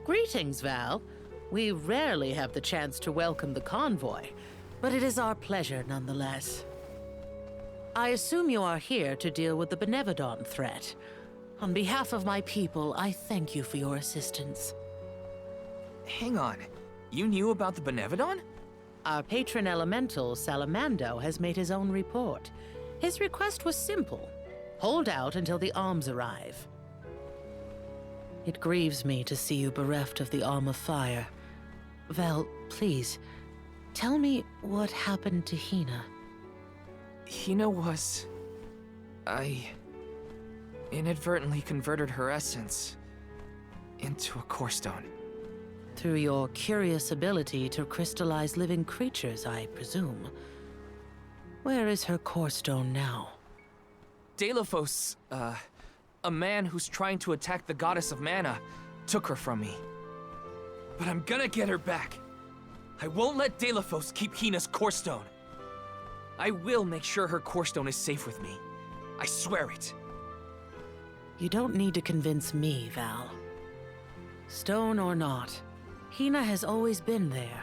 Greetings, Val. We rarely have the chance to welcome the convoy, but it is our pleasure nonetheless. I assume you are here to deal with the Benevodon threat. On behalf of my people, I thank you for your assistance. Hang on. You knew about the Benevodon? Our patron elemental, Salamando, has made his own report. His request was simple. Hold out until the arms arrive. It grieves me to see you bereft of the Arm of Fire. Val, please, tell me what happened to Hina. Hina was... I inadvertently converted her essence into a core stone. Through your curious ability to crystallize living creatures, I presume. Where is her core stone now? Delphos, a man who's trying to attack the goddess of mana, took her from me. But I'm gonna get her back. I won't let Delphos keep Hina's core stone. I will make sure her core stone is safe with me. I swear it. You don't need to convince me, Val. Stone or not, Hina has always been there.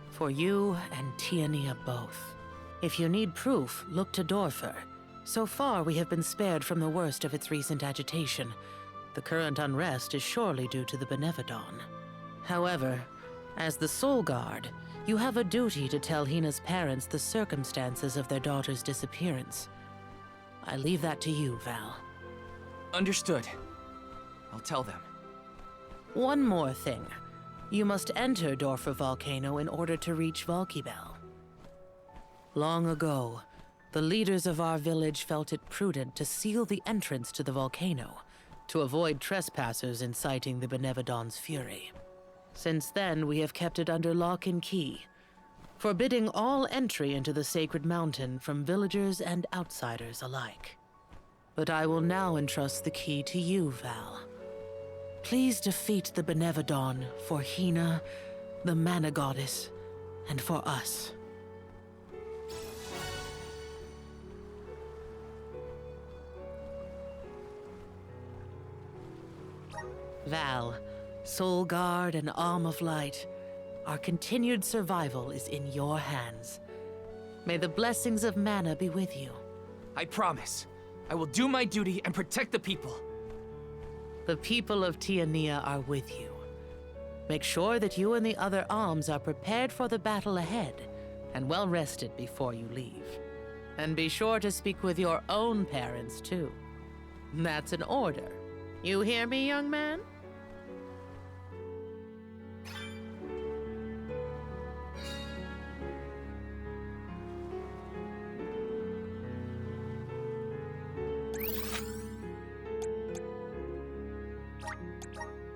For you and Tiania both. If you need proof, look to Dorfer. So far, we have been spared from the worst of its recent agitation. The current unrest is surely due to the Benevodon. However, as the Soul Guard, you have a duty to tell Hina's parents the circumstances of their daughter's disappearance. I leave that to you, Val. Understood. I'll tell them. One more thing. You must enter Dorfer Volcano in order to reach Valkybel. Long ago, the leaders of our village felt it prudent to seal the entrance to the volcano to avoid trespassers inciting the Benevodon's fury. Since then, we have kept it under lock and key, forbidding all entry into the sacred mountain from villagers and outsiders alike. But I will now entrust the key to you, Val. Please defeat the Benevodon for Hina, the Mana Goddess, and for us. Val, Soul Guard and Arm of Light, our continued survival is in your hands. May the blessings of Mana be with you. I promise. I will do my duty and protect the people. The people of Tiania are with you. Make sure that you and the other alms are prepared for the battle ahead and well rested before you leave. And be sure to speak with your own parents, too. That's an order. You hear me, young man?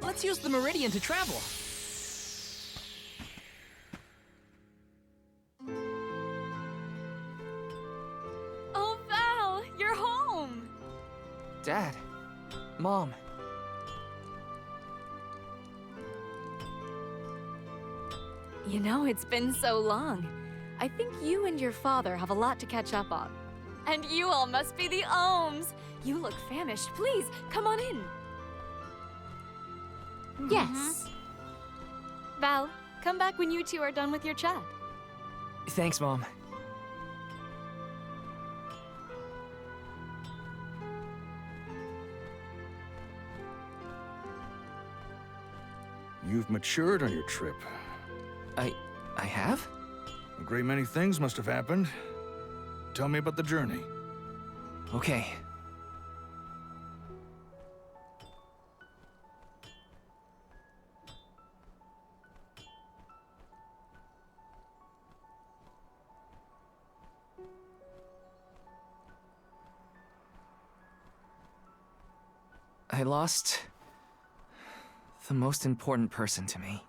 Let's use the Meridian to travel. Oh, Val, you're home! Dad. Mom. You know, it's been so long. I think you and your father have a lot to catch up on. And you all must be the Ohms. You look famished. Please, come on in. Yes. Val, come back when you two are done with your chat. Thanks, Mom. You've matured on your trip. I have? A great many things must have happened. Tell me about the journey. Okay. I lost the most important person to me.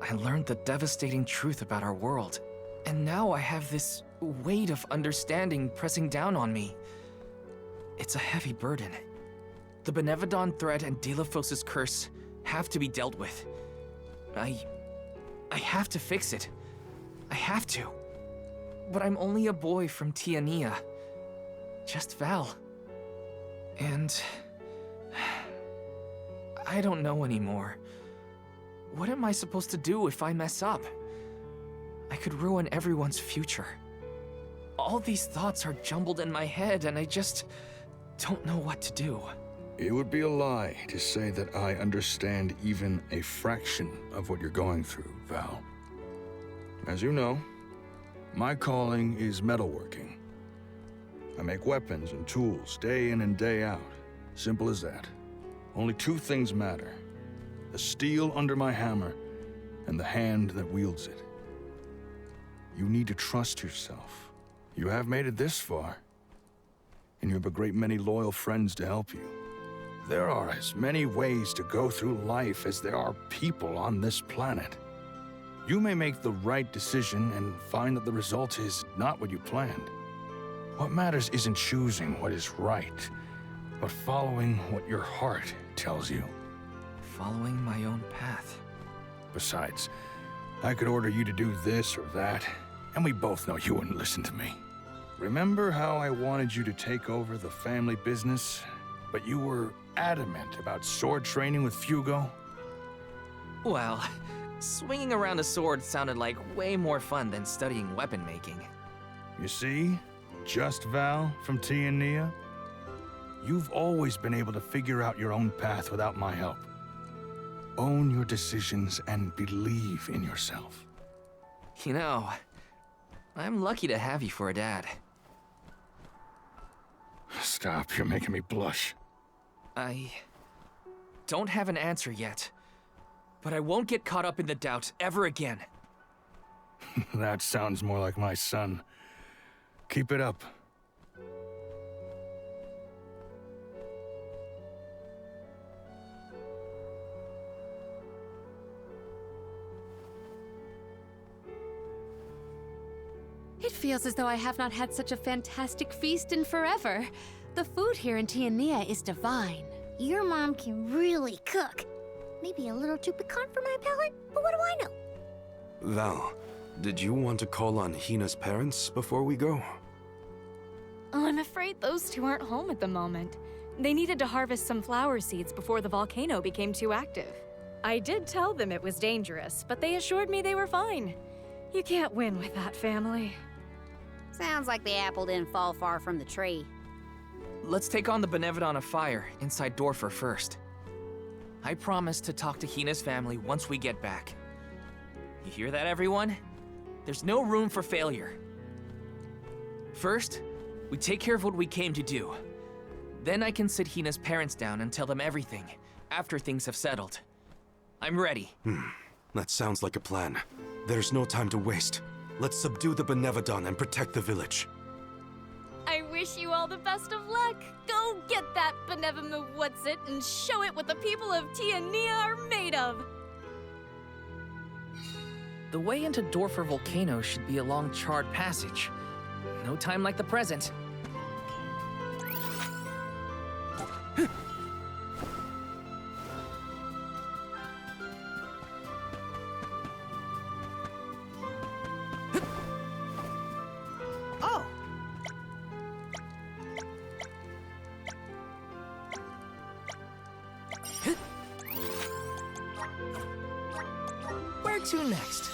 I learned the devastating truth about our world, and now I have this weight of understanding pressing down on me. It's a heavy burden. The Benevodon threat and Delphos' curse have to be dealt with. I have to fix it. I have to. But I'm only a boy from Tiania. Just Val. And I don't know anymore. What am I supposed to do if I mess up? I could ruin everyone's future. All these thoughts are jumbled in my head, and I just don't know what to do. It would be a lie to say that I understand even a fraction of what you're going through, Val. As you know, my calling is metalworking. I make weapons and tools day in and day out. Simple as that. Only two things matter: the steel under my hammer and the hand that wields it. You need to trust yourself. You have made it this far, and you have a great many loyal friends to help you. There are as many ways to go through life as there are people on this planet. You may make the right decision and find that the result is not what you planned. What matters isn't choosing what is right, but following what your heart tells you. Following my own path. Besides, I could order you to do this or that, and we both know you wouldn't listen to me. Remember how I wanted you to take over the family business, but you were adamant about sword training with Fugo? Well, swinging around a sword sounded like way more fun than studying weapon making. You see? Just Val from T and Nia? You've always been able to figure out your own path without my help. Own your decisions and believe in yourself. You know, I'm lucky to have you for a dad. Stop, you're making me blush. I don't have an answer yet, but I won't get caught up in the doubt ever again. That sounds more like my son. Keep it up. It feels as though I have not had such a fantastic feast in forever. The food here in Tiania is divine. Your mom can really cook. Maybe a little too piquant for my palate, but what do I know? Val, did you want to call on Hina's parents before we go? Oh, I'm afraid those two aren't home at the moment. They needed to harvest some flower seeds before the volcano became too active. I did tell them it was dangerous, but they assured me they were fine. You can't win with that family. Sounds like the apple didn't fall far from the tree. Let's take on the Benevodon of Fire inside Dorfer first. I promise to talk to Hina's family once we get back. You hear that, everyone? There's no room for failure. First, we take care of what we came to do. Then I can sit Hina's parents down and tell them everything, after things have settled. I'm ready. That sounds like a plan. There's no time to waste. Let's subdue the Benevodon and protect the village. I wish you all the best of luck. Go get that benevolent what's-it and show it what the people of Tiania are made of. The way into Dorfer Volcano should be along Charred Passage. No time like the present. Oh! Where to next?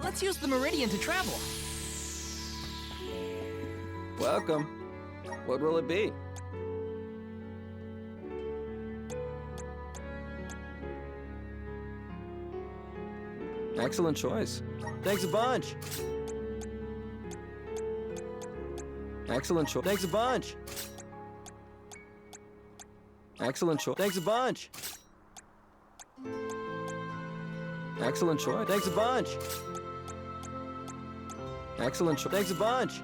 Let's use the Meridian to travel. Welcome. What will it be? Excellent choice. Thanks a bunch. Excellent choice. Thanks a bunch. Excellent choice. Thanks a bunch. Excellent choice. Thanks a bunch. Excellent choice. Thanks a bunch.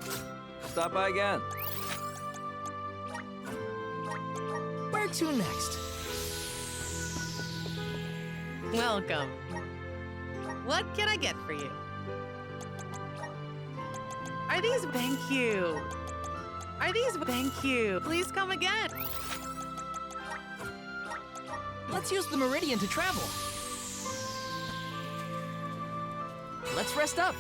Stop by again. Where to next? Welcome. What can I get for you? Are these... Thank you. Are these... Thank you. Please come again. Let's use the meridian to travel. Let's rest up.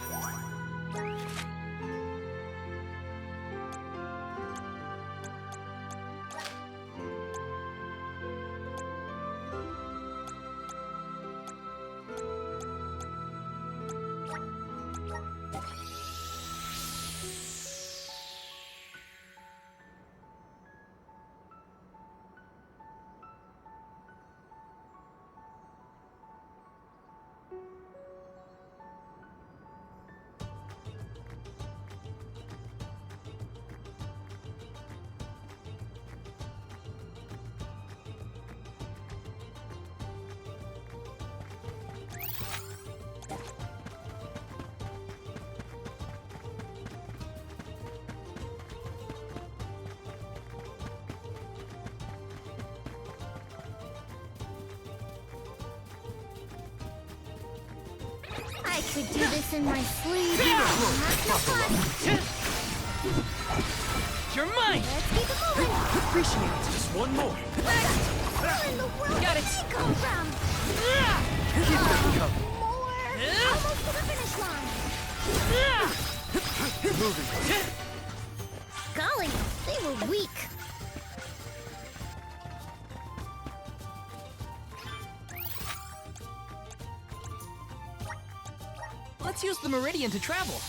I could do this in my sleep. You're mine! Let's keep it moving. Appreciate it. Just one more. Where in the world Got did it. she come from? Keep it coming. More. Almost to the finish line. Moving. Golly, they were weak. Let's use the meridian to travel.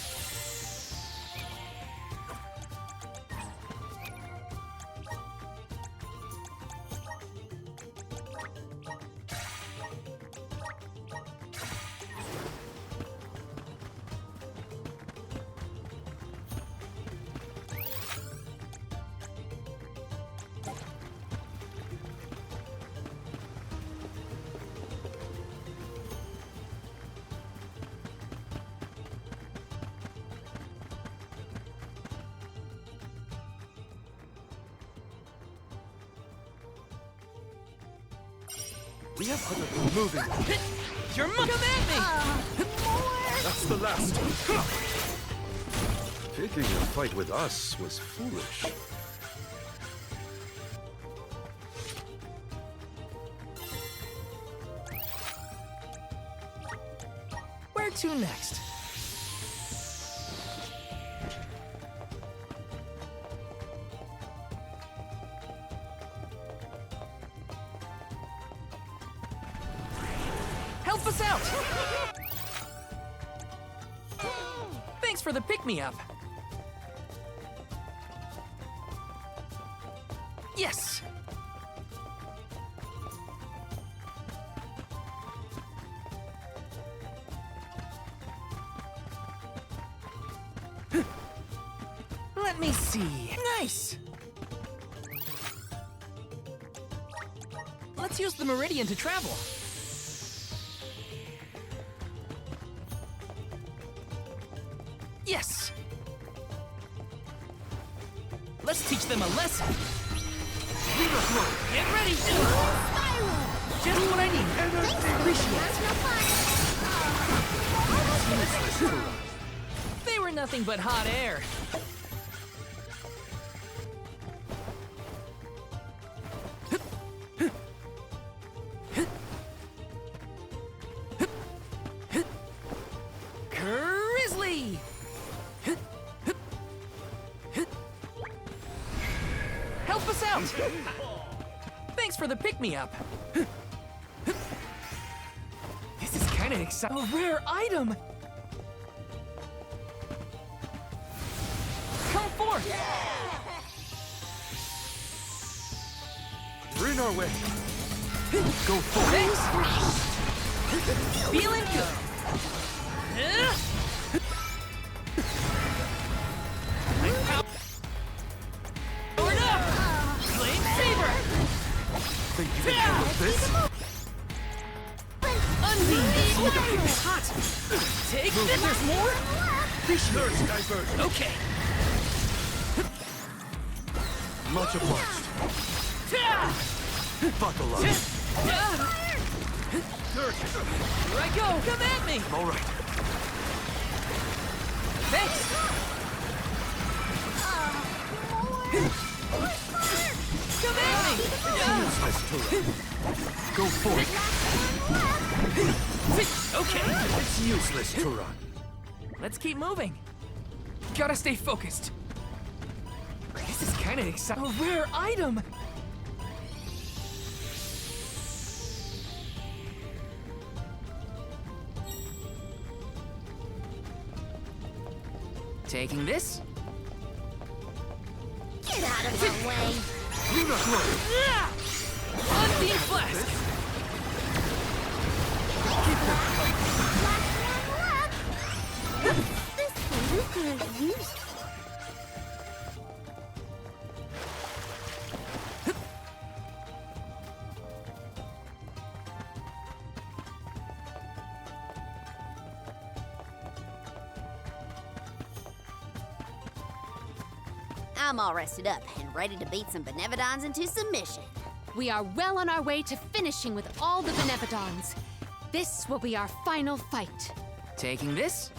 We have other things moving. You're come at me! That's the last. Picking a fight with us was foolish. Where to next? Help us out! Thanks for the pick-me-up. Yes! Let me see. Nice! Let's use the meridian to travel. Yes! Let's teach them a lesson. Get ready! Just what I need. Appreciate it. They were nothing but hot air. Grizzly! Help us out! Thanks for the pick-me-up. This is kind of exciting. A rare item! Come forth! We're in our way. Go forward. Thanks! Feeling good! Powered up! Flame Saber! Think you can handle this? Unleash! It's hot! Take this! There's more? Surge diversion. Okay. Much obliged. Buckle up. Surge. Here I go! Come at me! All right. Thanks! Come at me! Useless turret. Go forth. Okay, It's useless to run. let's keep moving. Gotta stay focused. This is kinda exciting. A rare item! Taking this? Get out of my way. Luna Glow. Unbeam Flask! This thing could have used. I'm all rested up and ready to beat some Benevodons into submission. We are well on our way to finishing with all the Benevodons. This will be our final fight. Taking this?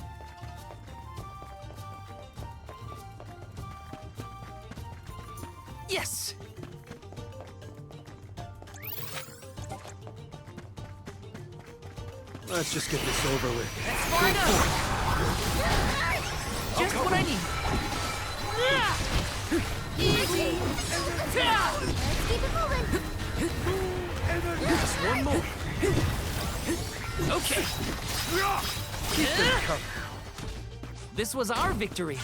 Yes! Let's just get this over with. Far enough! Just what I need. Easy. Let's keep it moving. Just one more. Okay. Keep them coming. This was our victory.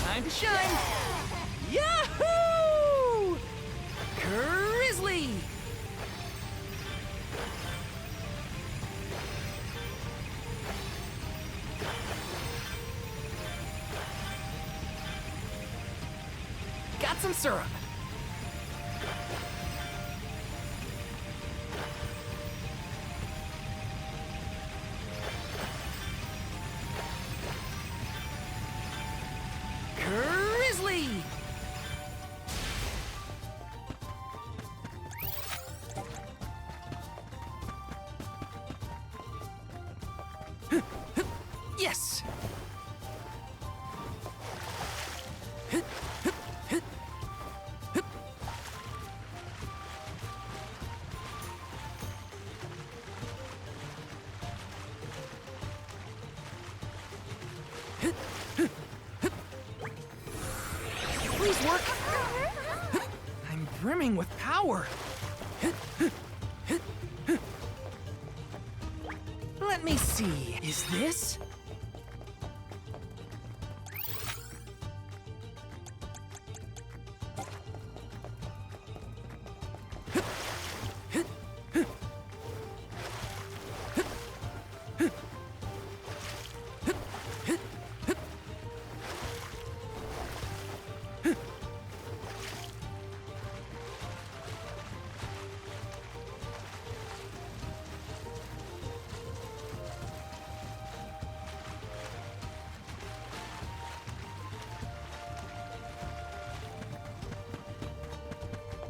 Time to shine. Yahoo! Grizzly! Got some syrup. Grizzly! Yes! Please work! I'm brimming with power! Let me see. Is this?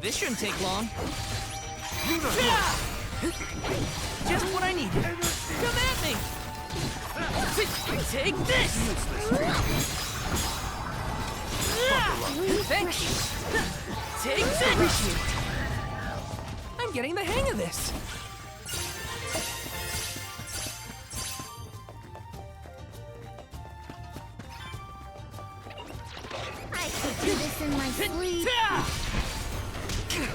This shouldn't take long. Just what I need. Come at me! Take this! Thank you! Take this! I'm getting the hang of this! I could do this in my sleep.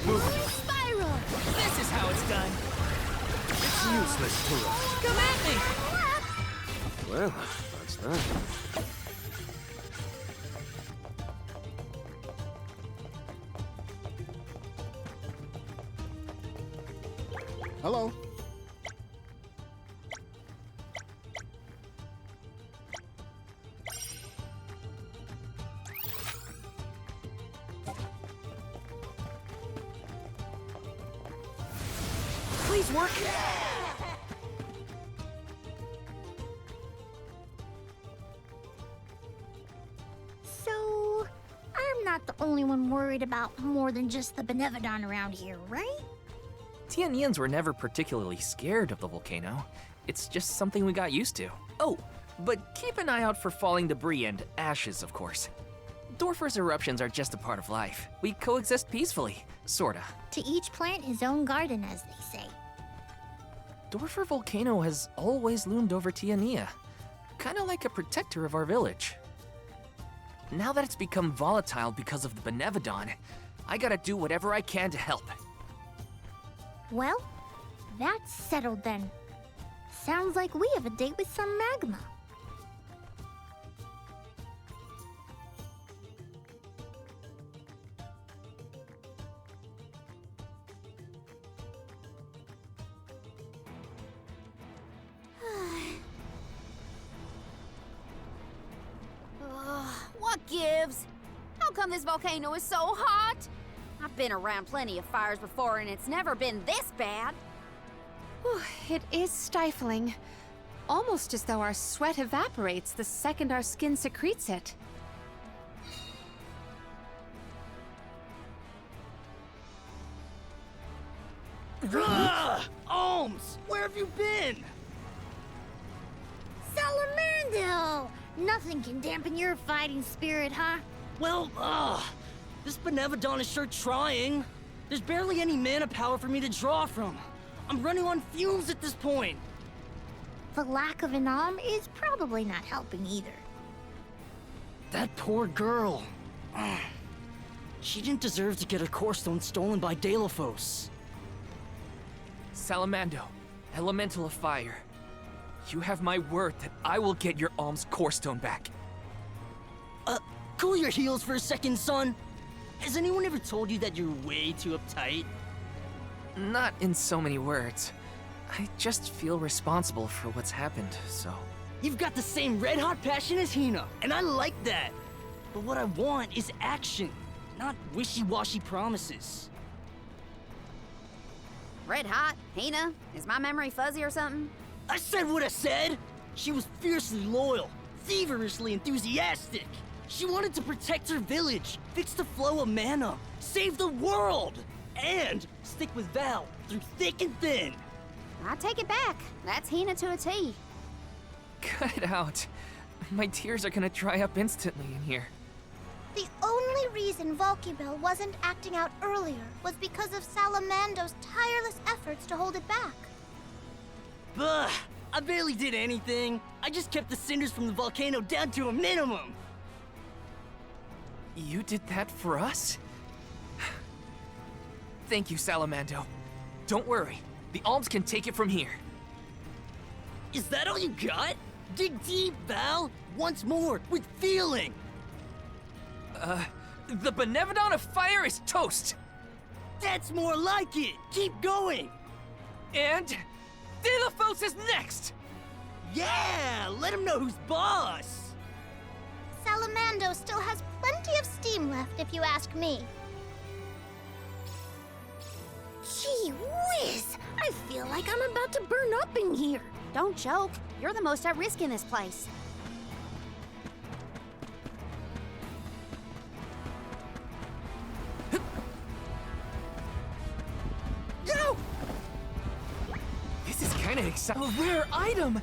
Move. Spiral. This is how it's done. It's useless to us. Come at me! Well, that's that. Hello. Please work. So, I'm not the only one worried about more than just the Benevodon around here, right? Tianyans were never particularly scared of the volcano. It's just something we got used to. Oh, but keep an eye out for falling debris and ashes, of course. Dorfer's eruptions are just a part of life. We coexist peacefully, sorta. To each plant his own garden, as they say. Dorfer Volcano has always loomed over Tiania, kinda like a protector of our village. Now that it's become volatile because of the Benevodon, I gotta do whatever I can to help. Well, that's settled then. Sounds like we have a date with some magma. What gives? How come this volcano is so hot? I've been around plenty of fires before and it's never been this bad. Whew, it is stifling. Almost as though our sweat evaporates the second our skin secretes it. Ohms! Where have you been? Salamando! Nothing can dampen your fighting spirit, huh? Well, this Benevodon is sure trying. There's barely any mana power for me to draw from. I'm running on fumes at this point. The lack of an arm is probably not helping either. That poor girl. She didn't deserve to get her core stone stolen by Deilophos. Salamando, elemental of fire. You have my word that I will get your Alm's core stone back. Cool your heels for a second, son. Has anyone ever told you that you're way too uptight? Not in so many words. I just feel responsible for what's happened, so... You've got the same red-hot passion as Hina, and I like that. But what I want is action, not wishy-washy promises. Red hot? Hina? Is my memory fuzzy or something? I said what I said! She was fiercely loyal, feverishly enthusiastic. She wanted to protect her village, fix the flow of mana, save the world, and stick with Val through thick and thin. I take it back. That's Hina to a T. Cut it out. My tears are gonna dry up instantly in here. The only reason Volkibel wasn't acting out earlier was because of Salamando's tireless efforts to hold it back. Bah! I barely did anything. I just kept the cinders from the volcano down to a minimum. You did that for us? Thank you, Salamando. Don't worry. The Alms can take it from here. Is that all you got? Dig deep, Val! Once more, with feeling! The Benevodon of Fire is toast! That's more like it! Keep going! And... Deilophos is next! Yeah! Let him know who's boss! Salamando still has plenty of steam left, if you ask me. Gee whiz! I feel like I'm about to burn up in here. Don't joke. You're the most at risk in this place. Yo! This is kinda exciting. A rare item!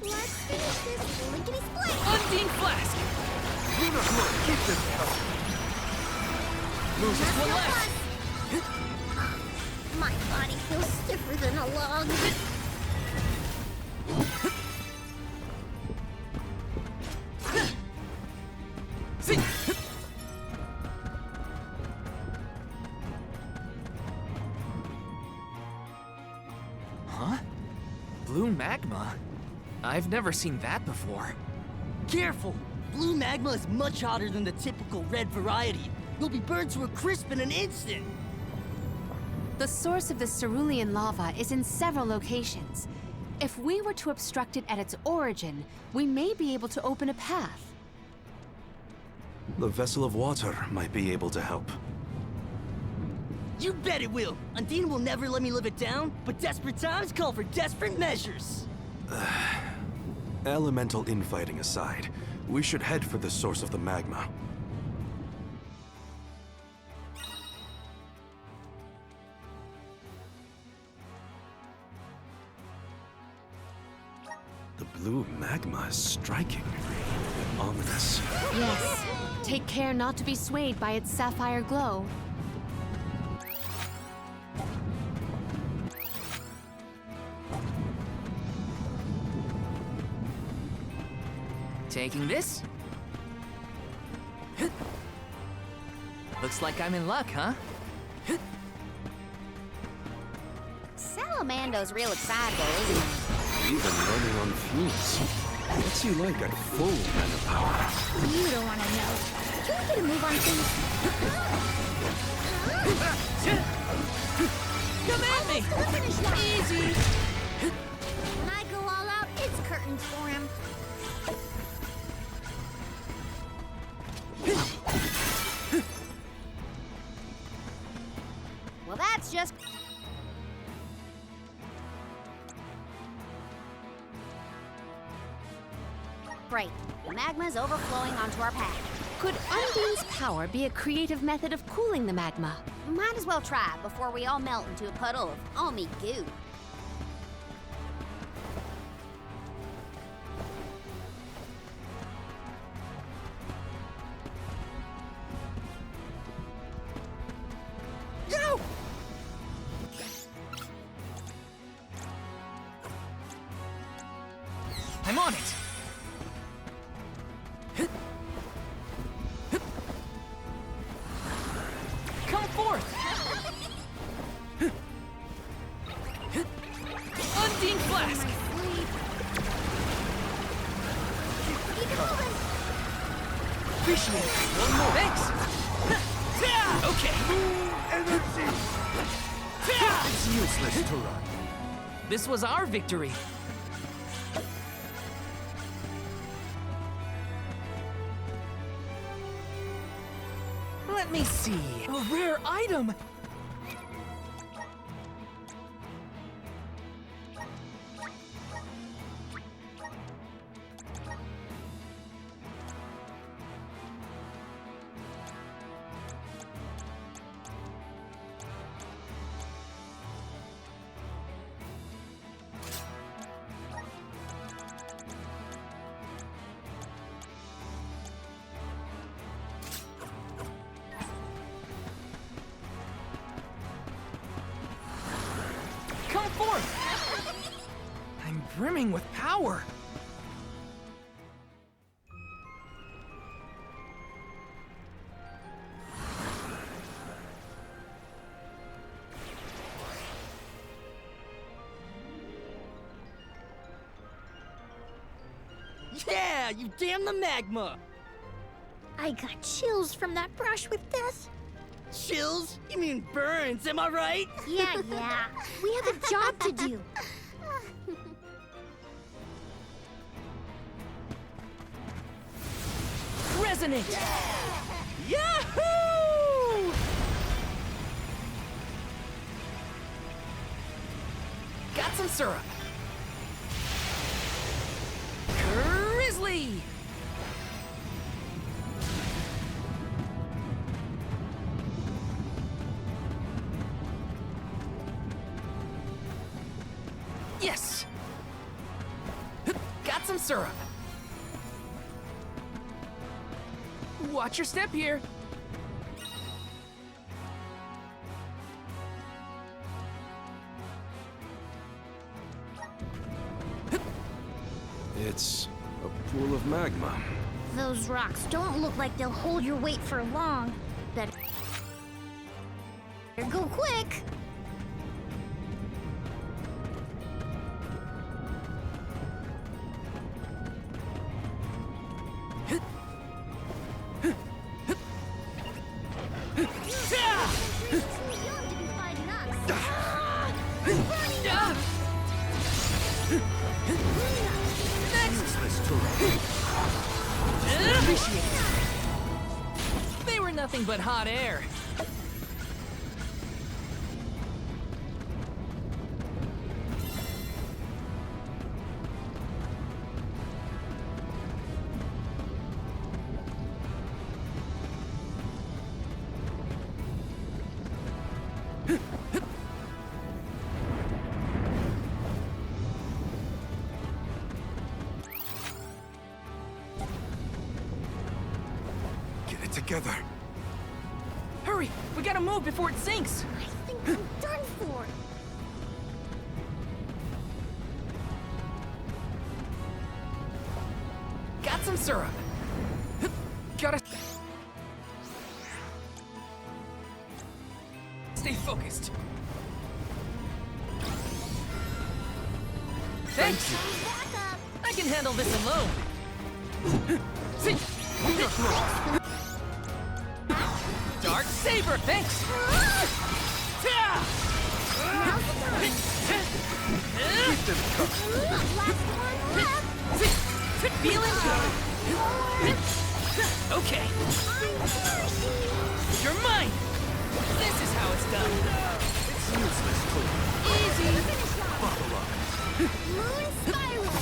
Let's finish this lickety-split! Undine Flask! Keep this Move, just one left! My body feels stiffer than a log. Huh? Blue magma? I've never seen that before. Careful! Blue magma is much hotter than the typical red variety. You'll be burned to a crisp in an instant! The source of the cerulean lava is in several locations. If we were to obstruct it at its origin, we may be able to open a path. The vessel of water might be able to help. You bet it will! Undine will never let me live it down, but desperate times call for desperate measures! Elemental infighting aside, we should head for the source of the magma. The blue magma is striking. Ominous. Yes. Take care not to be swayed by its sapphire glow. Taking this? Looks like I'm in luck, huh? Salamando's real excitable, isn't he? Even running on fumes. What's he like at full mana power? You don't want to know. Can we get a move on things? Come at me! To the finish line. Easy! When I go all out, it's curtains for him. Well, that's just... Great. The magma's overflowing onto our path. Could Undine's power be a creative method of cooling the magma? Might as well try before we all melt into a puddle of almy goo. Go! I'm on it! Come forth! Undine Flask! Appreciate it. One more. Thanks! Okay. Energy! It's useless to run. This was our victory. Let me see. A rare item! Come forth! I'm brimming with power. Yeah, you damn the magma! I got chills from that brush with death. Chills? You mean burns, am I right? Yeah. We have a job to do. Resonate! Yahoo! Got some syrup. Grizzly! Yes! Got some syrup. Watch your step here. It's a pool of magma. Those rocks don't look like they'll hold your weight for long. Better go quick. They were nothing but hot air. Get it together. Hurry! We gotta move before it sinks! I think I'm done for. Got some syrup. Gotta stay focused. Thanks. I can handle this alone. See. Dark saber, thanks. Feeling good. Okay. You're mine. This is how it's done. It's useless, Cole. Easy. Buckle up. Moon spiral.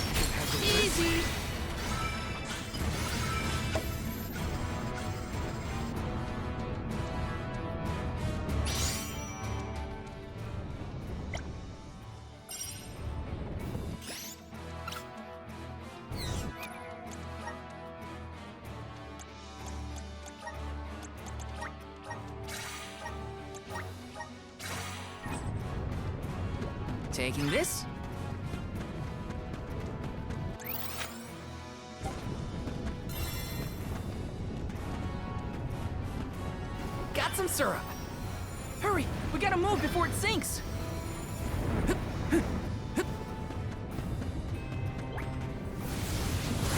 Easy. Taking this. Got some syrup. Hurry, we gotta move before it sinks.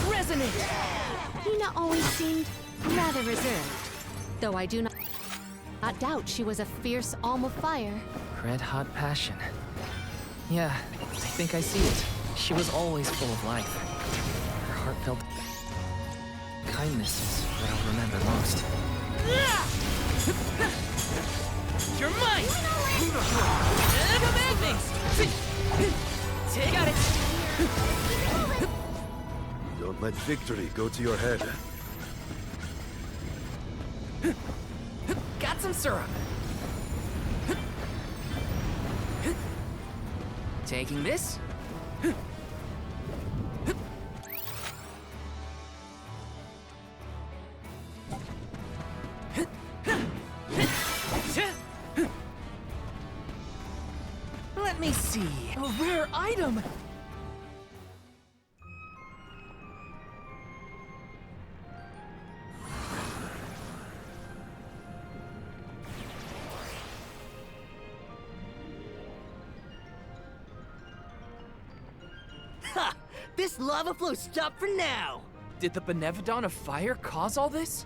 Resonate. Hina always seemed rather reserved, though I do not doubt she was a fierce alm of fire. Red hot passion. Yeah, I think I see it. She was always full of life. Her heartfelt kindness is what I'll remember most. You're mine! Command me! Got it! Don't let victory go to your head. Got some syrup. Taking this. Let me see. A rare item. Ha! This lava flow stopped for now! Did the Benevodon of Fire cause all this?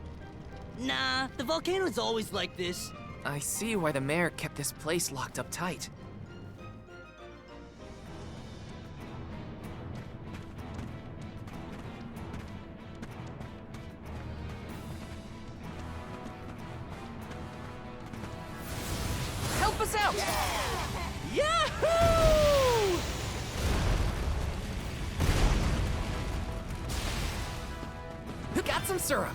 Nah, the volcano's always like this. I see why the mayor kept this place locked up tight. Help us out! Yahoo! Got some syrup.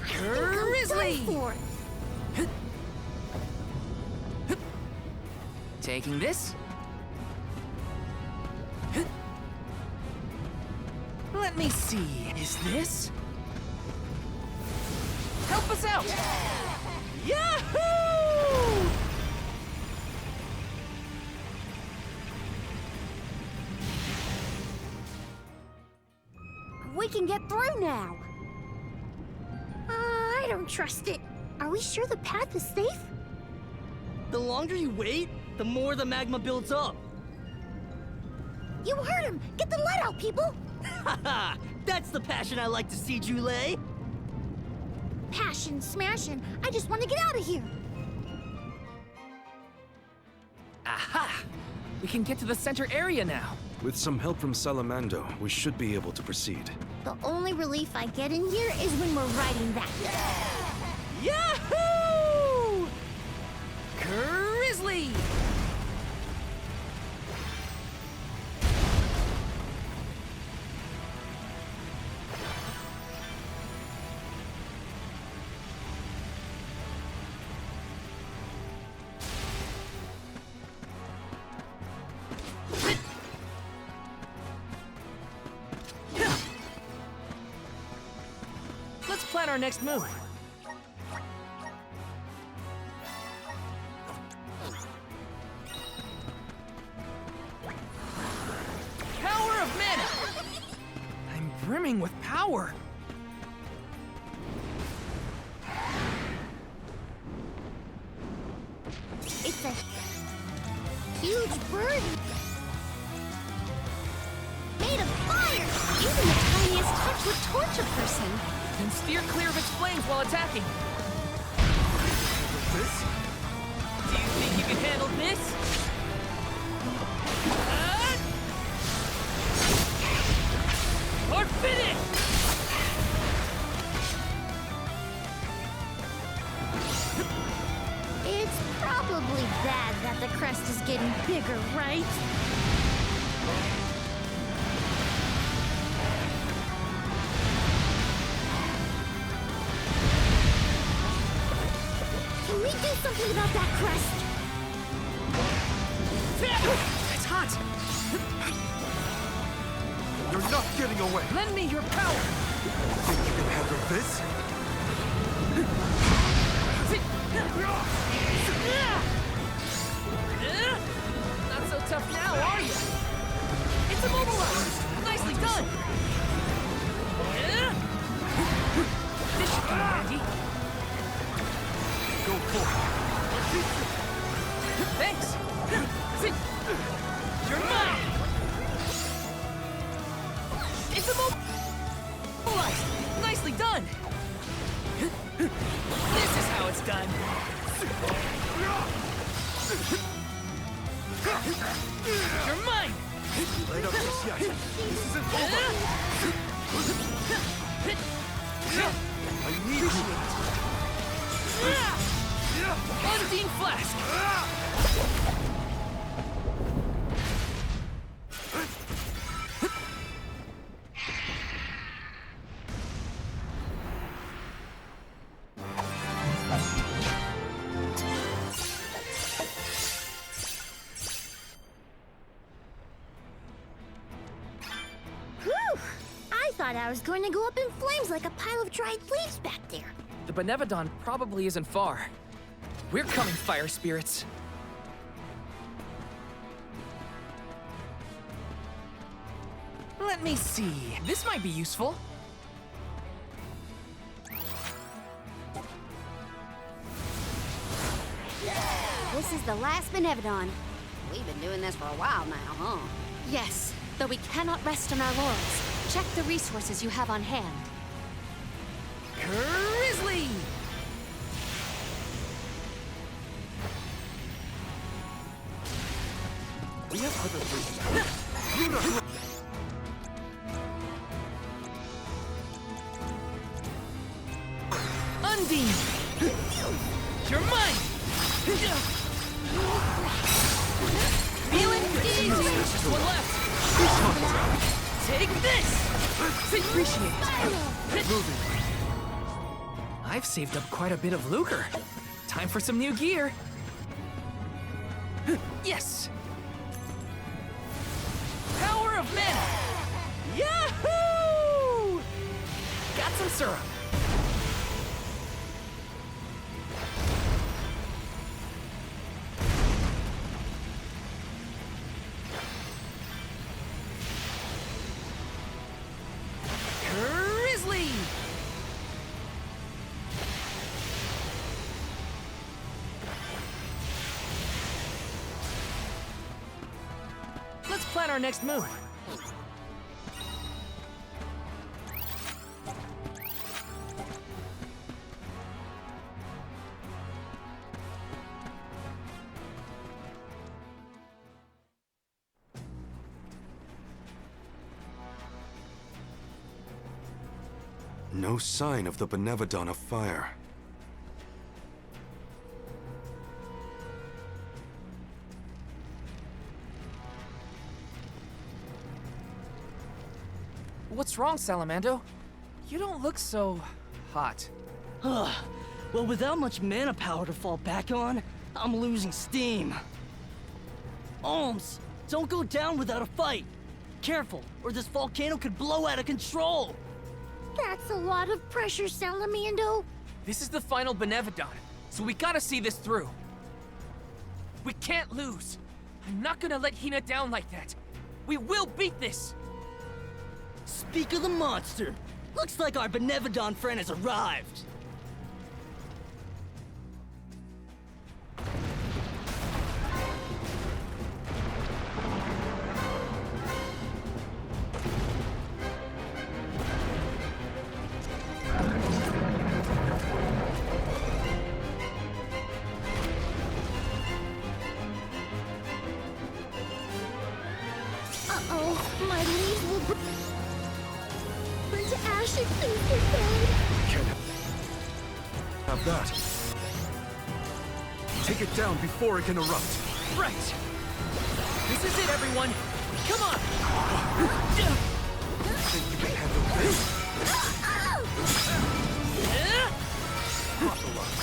Grizzly! Taking this. Let me see. Is this? Help us us out! Yahoo! We can get through now. I don't trust it. Are we sure the path is safe? The longer you wait, the more the magma builds up. You heard him! Get the lead out, people! Haha! That's the passion I like to see, Jule. Passion, smashing. I just want to get out of here. Aha! We can get to the center area now. With some help from Salamando, we should be able to proceed. The only relief I get in here is when we're riding that. Yahoo! Grizzly! Let's plan our next move. Power of mana! I'm brimming with power. It's a huge bird made of fire! Even the tiniest touch would torch a person. Then steer clear of its flames while attacking. This? Do you think you can handle this? Or finish! It's probably bad that the crest is getting bigger, right? Can we do something about that crest? It's hot! You're not getting away! Lend me your power! Think you can handle this? Not so tough now, are you? It's immobilized! Nicely done! This should come handy. Go for Thanks! You're mine! It's immobilized! Nicely done! This is how it's done! You're mine! it! Light up just yet! This isn't over! I need you! Undine Flask! Whew! I thought I was going to go up in flames like a pile of dried leaves back there. The Benevodon probably isn't far. We're coming, fire spirits. Let me see. This might be useful. This is the last Benevodon. We've been doing this for a while now, huh? Yes, though we cannot rest on our laurels. Check the resources you have on hand. Grizzly! We have other places to go. Undine! You're mine! Feeling easy! Just one left! Take this! Appreciate it! I've saved up quite a bit of lucre. Time for some new gear. Yes! Power of mana! Yahoo! Got some syrup. plan our next move. No sign of the Benevodon of Fire. What's wrong, Salamando? You don't look so hot. Well, without much mana power to fall back on, I'm losing steam. Alms, don't go down without a fight. Careful, or this volcano could blow out of control. That's a lot of pressure, Salamando. This is the final Benevodon, so we gotta see this through. We can't lose. I'm not gonna let Hina down like that. We will beat this! Speak of the monster. Looks like our Benevodon friend has arrived. Uh-oh, my leaves will burn to ash if things get bad. Have that. Take it down before it can erupt. Right! This is it, everyone! Come on! Think you can handle this?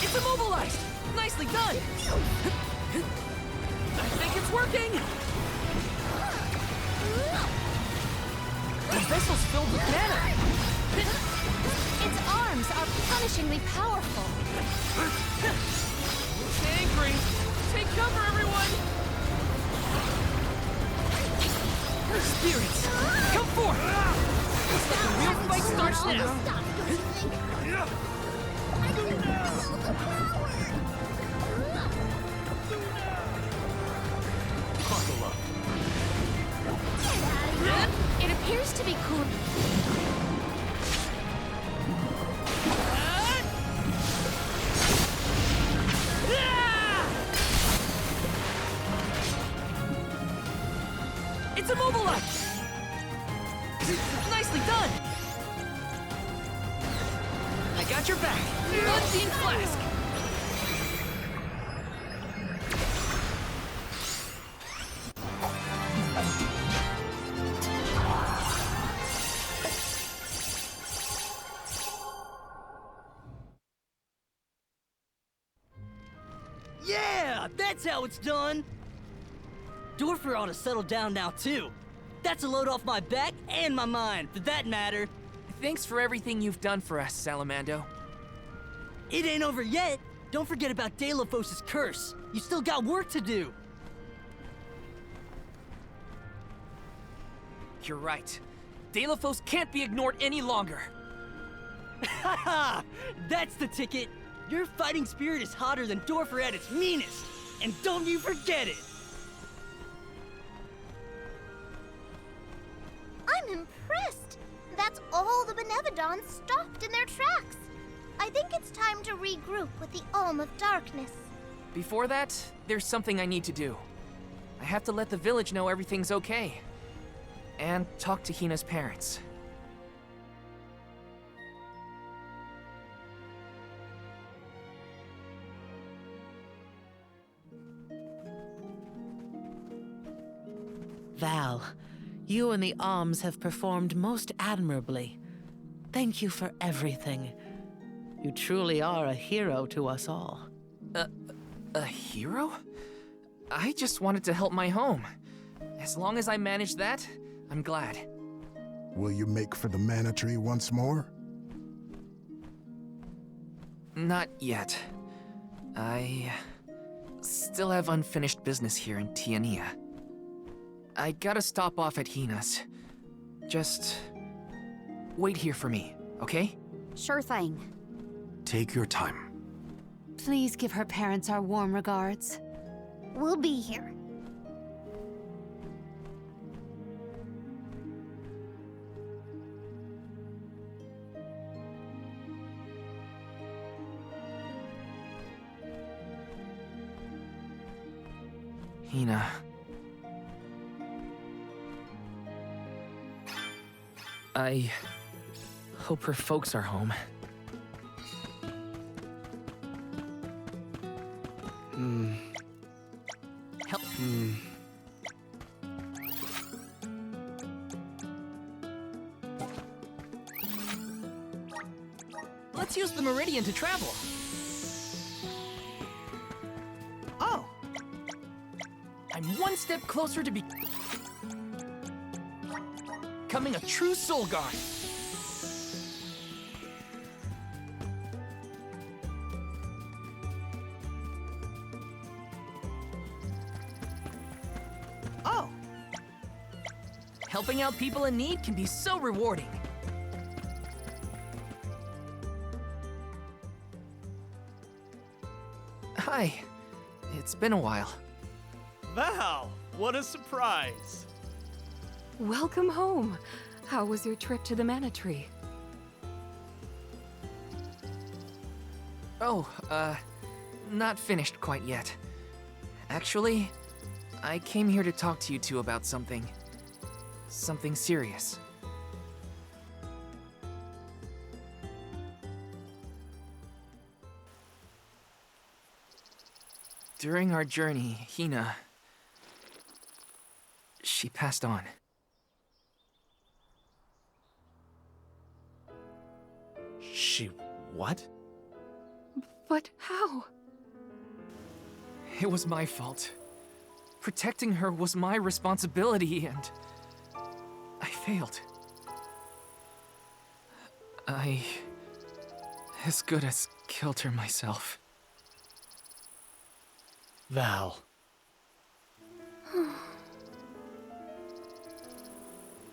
It's immobilized! Nicely done! I think it's working! The vessel's filled with mana! Its arms are punishingly powerful. Stay angry! Take cover, everyone! Spirits, come forth! Looks like the real fight starts now! Stop, don't you think? I can feel the power! Buckle up. It appears to be cool. It's immobilized! Nicely done! I got your back! Unseen Flask! Yeah, that's how it's done. Dorfer ought to settle down now, too. That's a load off my back and my mind, for that matter. Thanks for everything you've done for us, Salamando. It ain't over yet. Don't forget about Delphos' curse. You still got work to do. You're right. Delphos can't be ignored any longer. Haha! That's the ticket. Your fighting spirit is hotter than Dorfer at its meanest. And don't you forget it! I'm impressed. That's all the Benevodons stopped in their tracks. I think it's time to regroup with the Alm of Darkness. Before that, there's something I need to do. I have to let the village know everything's okay. And talk to Hina's parents. Val, you and the Alms have performed most admirably. Thank you for everything. You truly are a hero to us all. A hero? I just wanted to help my home. As long as I manage that, I'm glad. Will you make for the mana tree once more? Not yet. I still have unfinished business here in Tiania. I gotta stop off at Hina's. Just wait here for me, okay? Sure thing. Take your time. Please give her parents our warm regards. We'll be here. Hina. I hope her folks are home. Help. Let's use the meridian to travel. Oh! I'm one step closer to becoming a true soul guard. Oh! Helping out people in need can be so rewarding. Hi. It's been a while. Val, what a surprise! Welcome home. How was your trip to the Mana Tree? Oh, not finished quite yet. Actually, I came here to talk to you two about something. Something serious. During our journey, Hina... she passed on. She... what? But how? It was my fault. Protecting her was my responsibility, and... I failed. I... as good as killed her myself. Val.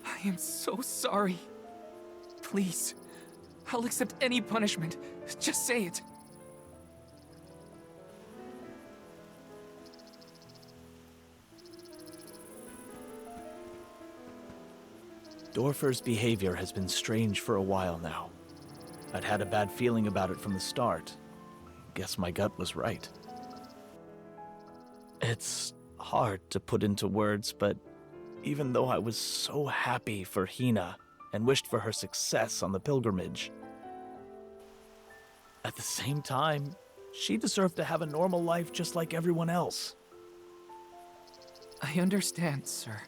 I am so sorry. Please, I'll accept any punishment. Just say it. Dorfer's behavior has been strange for a while now. I'd had a bad feeling about it from the start. Guess my gut was right. It's hard to put into words, but even though I was so happy for Hina and wished for her success on the pilgrimage, at the same time, she deserved to have a normal life just like everyone else. I understand, sir.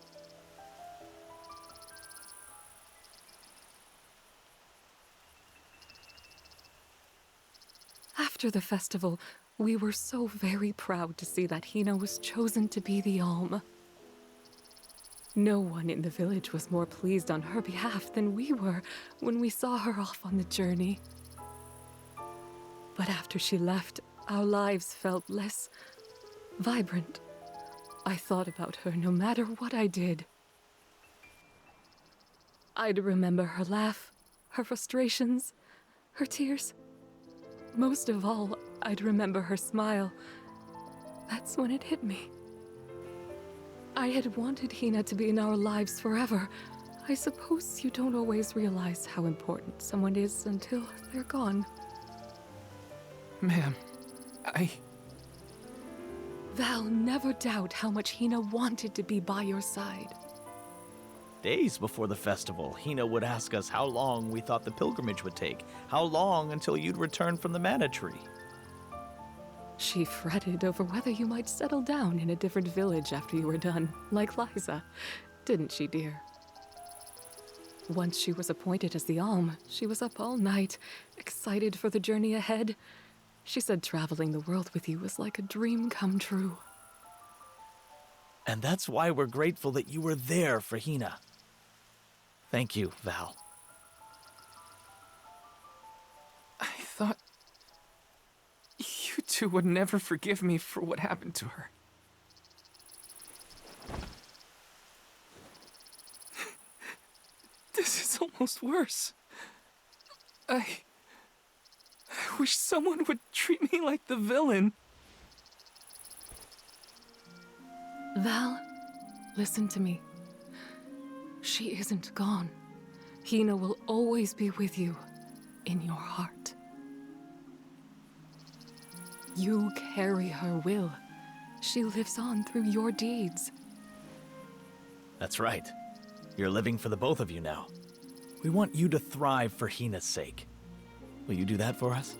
After the festival, we were so very proud to see that Hina was chosen to be the Alm. No one in the village was more pleased on her behalf than we were when we saw her off on the journey. But after she left, our lives felt less vibrant. I thought about her no matter what I did. I'd remember her laugh, her frustrations, her tears. Most of all, I'd remember her smile. That's when it hit me. I had wanted Hina to be in our lives forever. I suppose you don't always realize how important someone is until they're gone. Ma'am, Val, never doubt how much Hina wanted to be by your side. Days before the festival, Hina would ask us how long we thought the pilgrimage would take, how long until you'd return from the Mana Tree. She fretted over whether you might settle down in a different village after you were done, like Liza. Didn't she, dear? Once she was appointed as the Alm, she was up all night, excited for the journey ahead. She said traveling the world with you was like a dream come true. And that's why we're grateful that you were there for Hina. Thank you, Val. I thought you two would never forgive me for what happened to her. This is almost worse. I wish someone would treat me like the villain. Val, listen to me. She isn't gone. Hina will always be with you, in your heart. You carry her will. She lives on through your deeds. That's right. You're living for the both of you now. We want you to thrive for Hina's sake. Will you do that for us?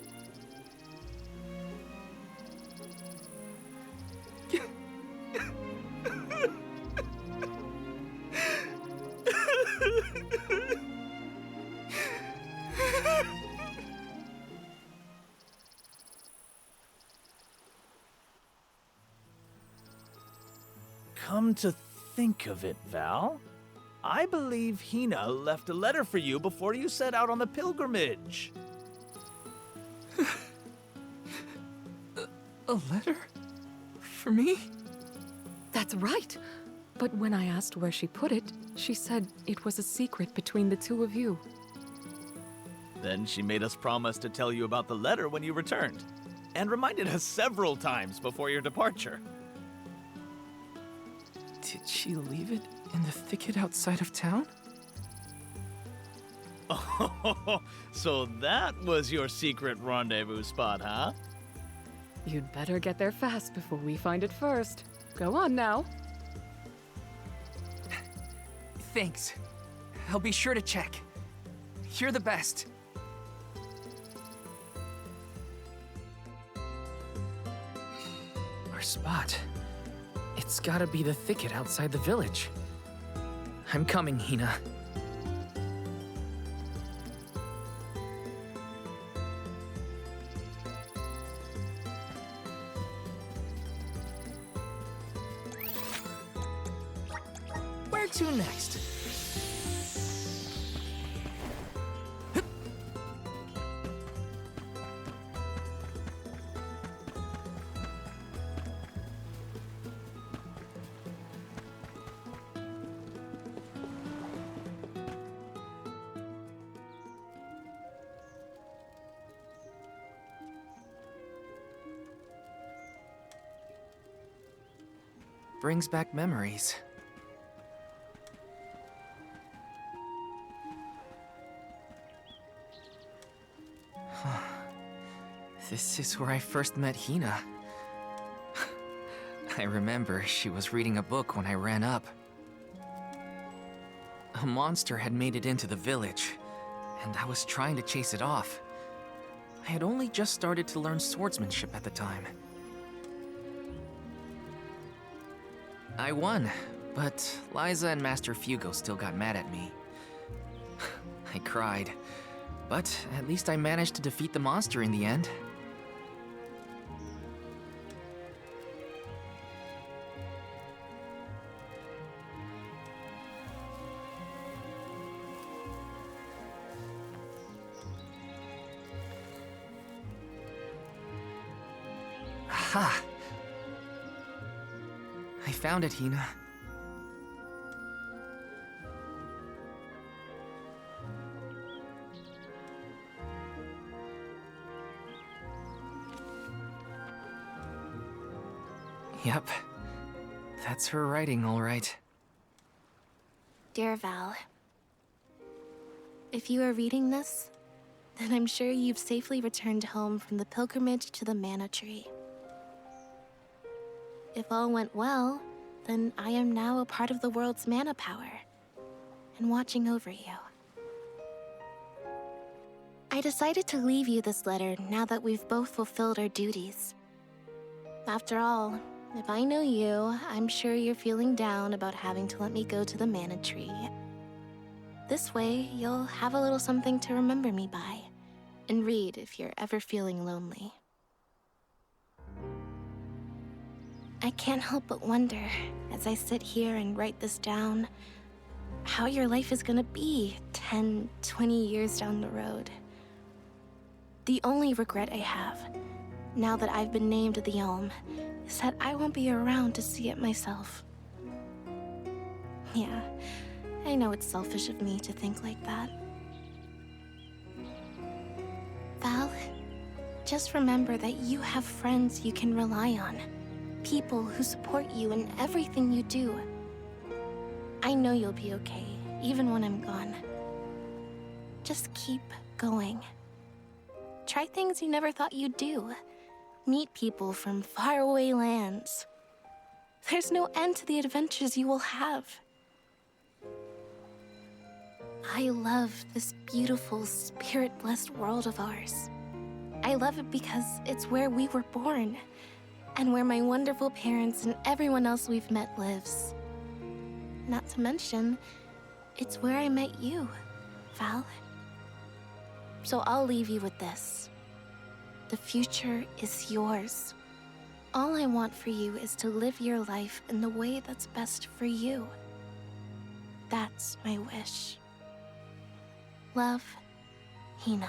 Come to think of it, Val, I believe Hina left a letter for you before you set out on the pilgrimage. A letter? For me? That's right. But when I asked where she put it, she said it was a secret between the two of you. Then she made us promise to tell you about the letter when you returned, and reminded us several times before your departure. Did she leave it in the thicket outside of town? Oh, so that was your secret rendezvous spot, huh? You'd better get there fast before we find it first. Go on now. Thanks. I'll be sure to check. You're the best. Our spot. It's gotta be the thicket outside the village. I'm coming, Hina. Where to next? Brings back memories. This is where I first met Hina. I remember she was reading a book when I ran up. A monster had made it into the village, and I was trying to chase it off. I had only just started to learn swordsmanship at the time. I won, but Liza and Master Fugo still got mad at me. I cried, but at least I managed to defeat the monster in the end. Aha! I found it, Hina. Yep. That's her writing, all right. Dear Val, if you are reading this, then I'm sure you've safely returned home from the pilgrimage to the Mana Tree. If all went well, then I am now a part of the world's mana power, and watching over you. I decided to leave you this letter now that we've both fulfilled our duties. After all, if I know you, I'm sure you're feeling down about having to let me go to the Mana Tree. This way, you'll have a little something to remember me by, and read if you're ever feeling lonely. I can't help but wonder, as I sit here and write this down, how your life is gonna be 10, 20 years down the road. The only regret I have, now that I've been named the Elm, is that I won't be around to see it myself. Yeah, I know it's selfish of me to think like that. Val, just remember that you have friends you can rely on. People who support you in everything you do. I know you'll be okay, even when I'm gone. Just keep going. Try things you never thought you'd do. Meet people from faraway lands. There's no end to the adventures you will have. I love this beautiful, spirit-blessed world of ours. I love it because it's where we were born, and where my wonderful parents and everyone else we've met lives. Not to mention, it's where I met you, Val. So I'll leave you with this. The future is yours. All I want for you is to live your life in the way that's best for you. That's my wish. Love, Hina.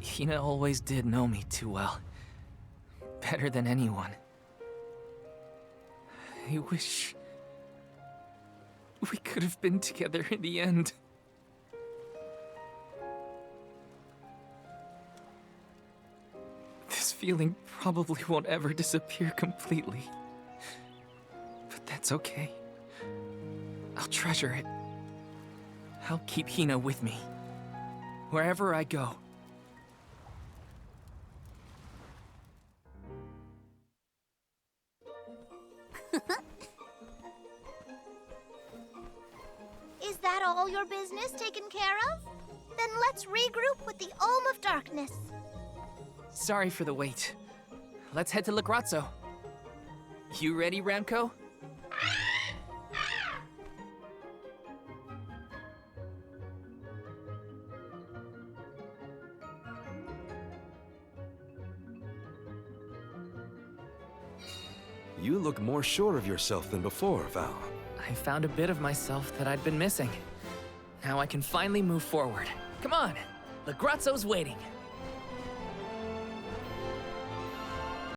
Hina always did know me too well. Better than anyone. I wish we could have been together in the end. This feeling probably won't ever disappear completely. But that's okay. I'll treasure it. I'll keep Hina with me, wherever I go. Is that all your business taken care of? Then let's regroup with the Ohm of Darkness. Sorry for the wait. Let's head to La Grazzo. You ready, Ramco? You look more sure of yourself than before, Val. I found a bit of myself that I'd been missing. Now I can finally move forward. Come on! La Grazzo's waiting.